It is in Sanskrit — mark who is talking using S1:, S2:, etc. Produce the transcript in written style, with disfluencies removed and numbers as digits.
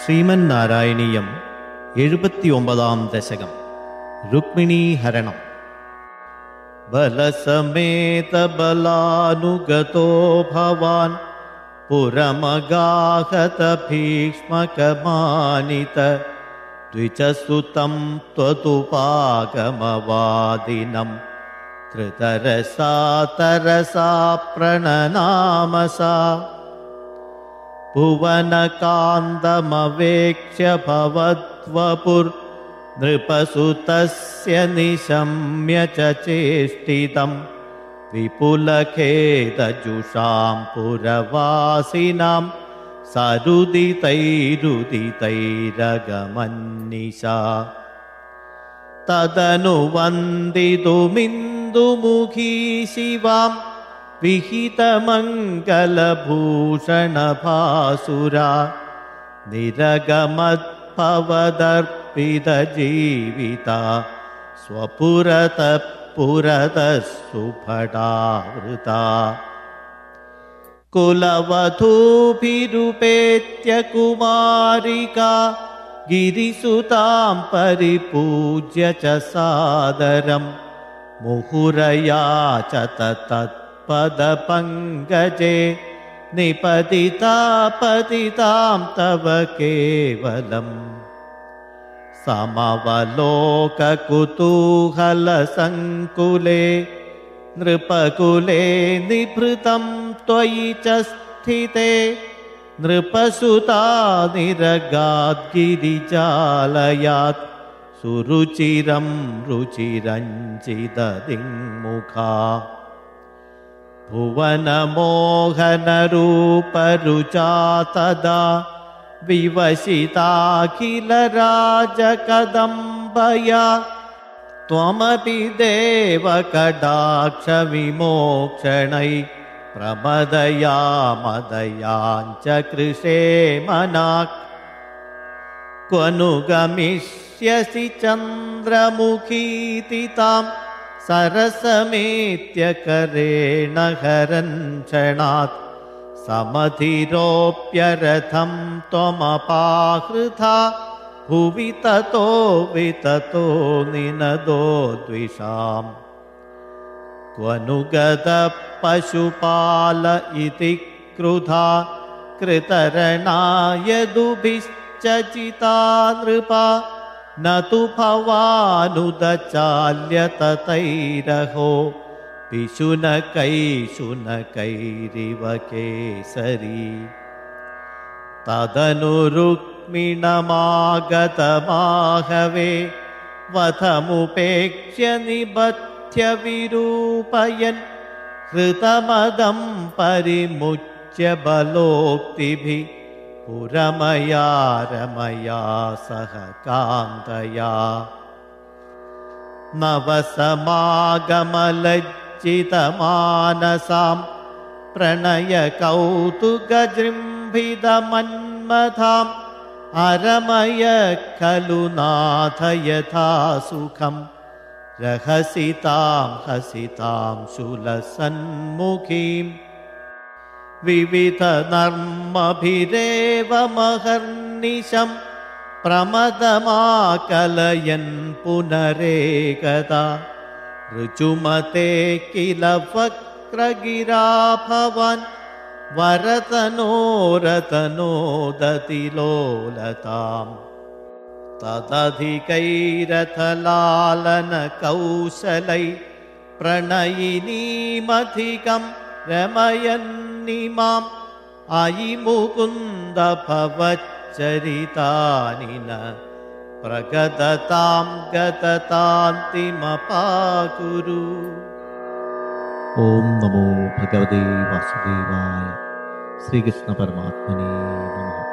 S1: ശ്രീമന്നാരായണീയം 79 ദശകം രുക്മിണീഹരണം. ബലസമേത ബലാനുഗതോ ഭവാൻ പുരമഗാഹത ഭീഷ്മകമാനിത ദ്വിജസുതം ത്വതുപാഗമവാദിനം ധൃതരസാ തരസാ പ്രണനാമസാ ഭുവനകാന്തമവേക്ഷ്യ ഭവദ്വപുർ നൃപസുതസ്യ നിശമ്യ ച ചേഷ്ടിതം വിപുലഖേദജുഷാം പുരവാസിനാം സരുദിതൈരുദിതൈരഗമന്നിശാ തദനു വന്ദിതുമിന്ദുമുഖീ ശിവാം വിഹിതമംഗലഭൂഷണഭാസുരാ നിരഗമദ്ഭവദർപ്പിതജീവിതാ സ്വപുരതഃ പുരതഃ സുഭടാവൃതാ കുലവധൂഭിരുപേത്യ കുമാരികാ गिरिसुतां परिपूज्य च सादरं मुहुरया च तत्पदपङ्कजे निपतिता पतितां तव केवलम् समवलोककुतूहलसङ्कुले नृपकुले निभृतं त्वयि च स्थिते नृपसुता निरगाद्गिरिजालयात् सुरुचिरं रुचिरञ्चिददिङ्मुखा भुवनमोहनरूपरुचा तदा विवशिताखिलराजकदम्बया त्वमपि देवकटाक्षविमोक्षणै प्रमदया मदयाञ्च कृशे मनाक् क्वनु गमिष्यसि चन्द्रमुखीति तां सरसमेत्यकरेण हरञ्छणात् समधिरोप्यरथं त्वमपाहृथा भुवि ततो विततो निनदो द्विषाम् क्वनु गतपशुपाल इति क्रुधा कृतरणायदुभिश्च चिता नृपा न तु भवानुदचाल्य ततैरहो पिशुनकैशुनकैरिव केसरी तदनु रुक्मिणमागतमाहवे वधमुपेक्ष्य विरूपयन् हृतमदं परिमुच्य बलोक्तिभिः पुरमया रमया सह कान्तया नवसमागमलज्जितमानसां प्रणयकौतुकजृम्भितमन्मथाम् अरमय खलु नाथ यथा सुखम् रहसितां हसितां शूलसन्मुखीं विविधनर्मभिरेव महर्निशं प्रमदमाकलयन् पुनरेकदा ऋचुमते किल वक्रगिरा भवान् वरतनोरतनोदतिलोलताम् तदधिकैरथलालनकौशलै प्रणयिनीमधिकं रमयन्निमाम् अयि मुकुन्द भवच्चरितानि न प्रगततां गततान्तिमपाकुरु.
S2: ओम नमो भगवते वासुदेवाय. श्रीकृष्ण परमात्मने नमः.